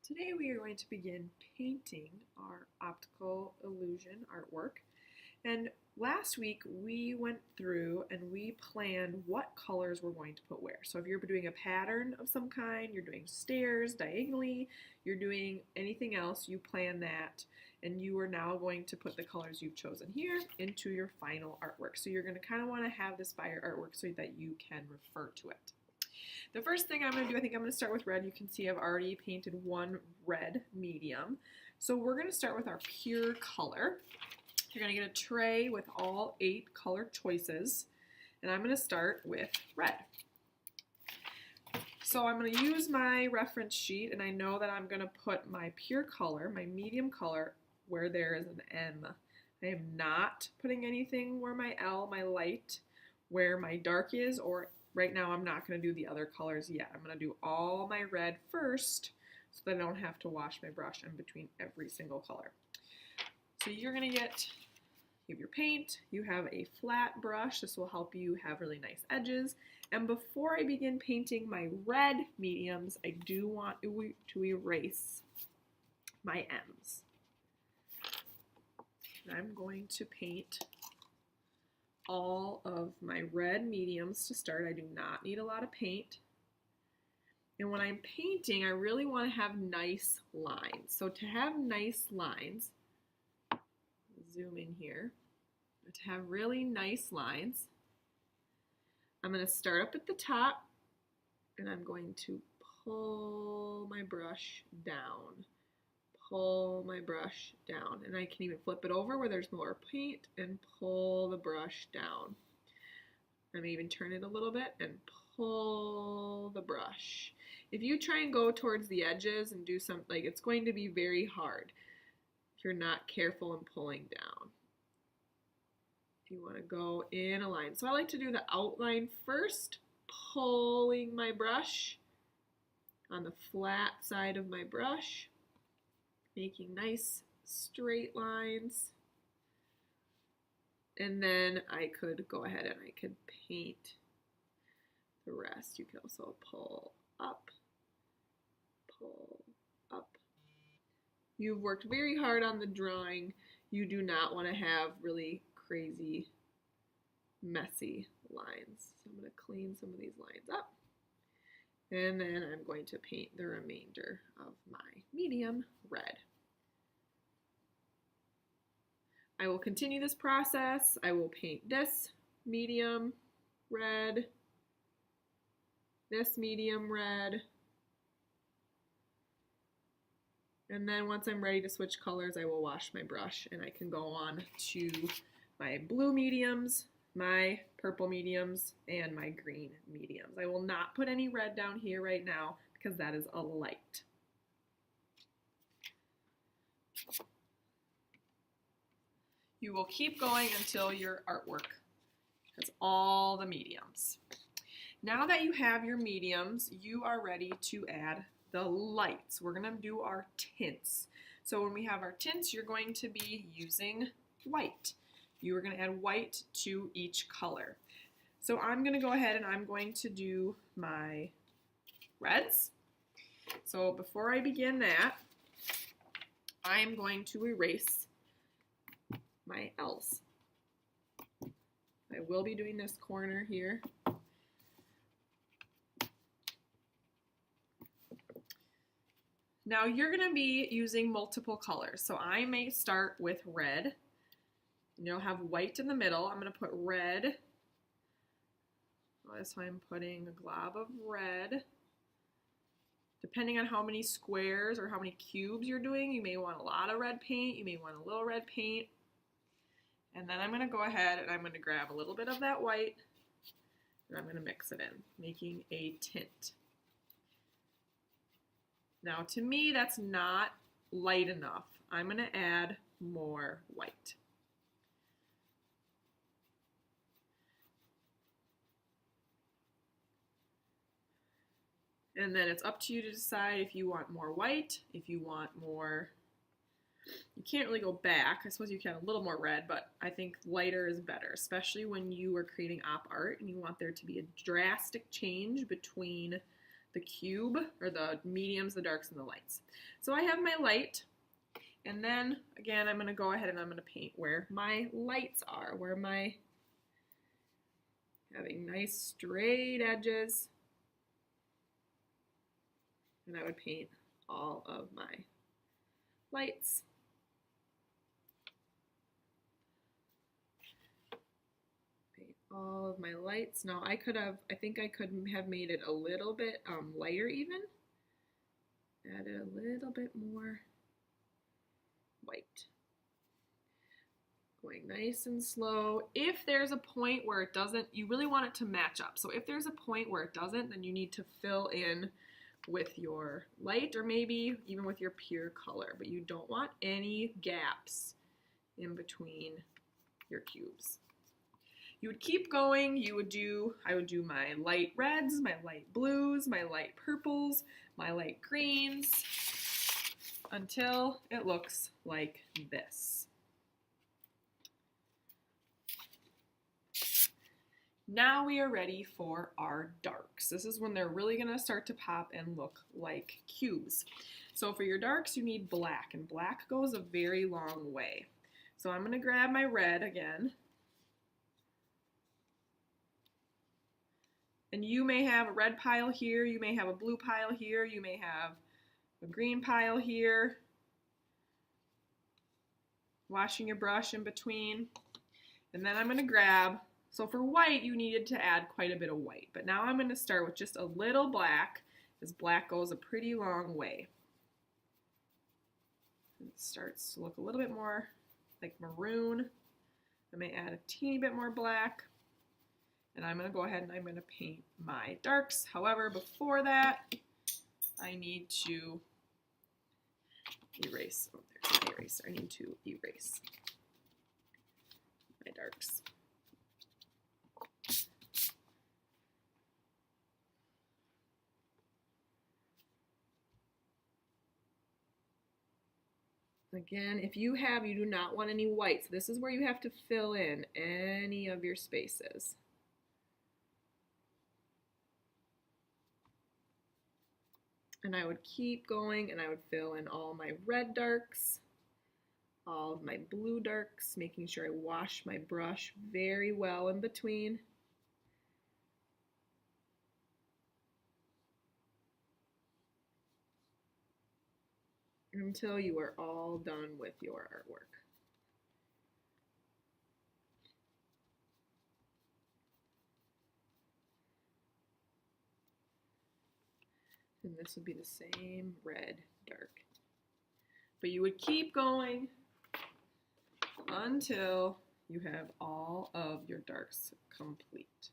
Today we are going to begin painting our optical illusion artwork. And last week we went through and we planned what colors we're going to put where. So if you're doing a pattern of some kind, you're doing stairs diagonally, you're doing anything else, you plan that. And you are now going to put the colors you've chosen here into your final artwork. So you're going to kind of want to have this by your artwork so that you can refer to it. The first thing I'm going to do, I think I'm going to start with red. You can see I've already painted one red medium. So we're going to start with our pure color. You're going to get a tray with all 8 color choices. And I'm going to start with red. So I'm going to use my reference sheet, and I know that I'm going to put my pure color, my medium color, where there is an M. I am not putting anything where my L, my light, where my dark is, or right now I'm not going to do the other colors yet. I'm going to do all my red first so that I don't have to wash my brush in between every single color. So you're going to get, you have your paint, you have a flat brush. This will help you have really nice edges. And before I begin painting my red mediums, I do want to erase my M's. And I'm going to paint all of my red mediums to start. I do not need a lot of paint. And when I'm painting, I really want to have nice lines. So to have nice lines, zoom in here, to have really nice lines, I'm going to start up at the top and I'm going to pull my brush down. Pull my brush down, and I can even flip it over where there's more paint and pull the brush down. I may even turn it a little bit and pull the brush. If you try and go towards the edges and do something, like, it's going to be very hard if you're not careful in pulling down. You want to go in a line. So I like to do the outline first, pulling my brush on the flat side of my brush, making nice straight lines. And then I could go ahead and I could paint the rest. You can also pull up, pull up. You've worked very hard on the drawing. You do not want to have really crazy, messy lines. So I'm going to clean some of these lines up. And then I'm going to paint the remainder of my medium red. I will continue this process. I will paint this medium red, this medium red, and then once I'm ready to switch colors, I will wash my brush and I can go on to my blue mediums, my purple mediums, and my green mediums. I will not put any red down here right now because that is a light. You will keep going until your artwork has all the mediums. Now that you have your mediums, you are ready to add the lights. We're going to do our tints. So when we have our tints, you're going to be using white. You are going to add white to each color. So I'm going to go ahead and I'm going to do my reds. So before I begin that, I am going to erase my L's. I will be doing this corner here. Now you're going to be using multiple colors. So I may start with red. And you'll have white in the middle. I'm going to put red. So I'm putting a glob of red. Depending on how many squares or how many cubes you're doing, you may want a lot of red paint. You may want a little red paint. And then I'm going to go ahead and I'm going to grab a little bit of that white and I'm going to mix it in, making a tint. Now to me, that's not light enough. I'm going to add more white. And then it's up to you to decide if you want more white, if you want more. You can't really go back. I suppose you can a little more red, but I think lighter is better, especially when you are creating op art and you want there to be a drastic change between the cube, or the mediums, the darks, and the lights. So I have my light, and then again I'm going to go ahead and I'm going to paint where my lights are, where my having nice straight edges, and I would paint all of my lights. Paint all of my lights. Now I think I could have made it a little bit lighter even. Added a little bit more white. Going nice and slow. If there's a point where it doesn't, you really want it to match up. So if there's a point where it doesn't, then you need to fill in with your light, or maybe even with your pure color, but you don't want any gaps in between your cubes. You would keep going. I would do my light reds, my light blues, my light purples, my light greens, until it looks like this. Now we are ready for our darks. This is when they're really going to start to pop and look like cubes. So for your darks, you need black, and black goes a very long way. So I'm going to grab my red again. And you may have a red pile here, you may have a blue pile here, you may have a green pile here. Washing your brush in between. And then I'm going to grab, so for white you needed to add quite a bit of white, but now I'm going to start with just a little black, as black goes a pretty long way. It starts to look a little bit more like maroon. I may add a teeny bit more black. And I'm going to go ahead and I'm going to paint my darks. However, before that, I need to erase. Oh, there's my eraser. I need to erase my darks. Again, if you do not want any white. So this is where you have to fill in any of your spaces. And I would keep going, and I would fill in all my red darks, all of my blue darks, making sure I wash my brush very well in between. Until you are all done with your artwork. And this would be the same red dark. But you would keep going until you have all of your darks complete.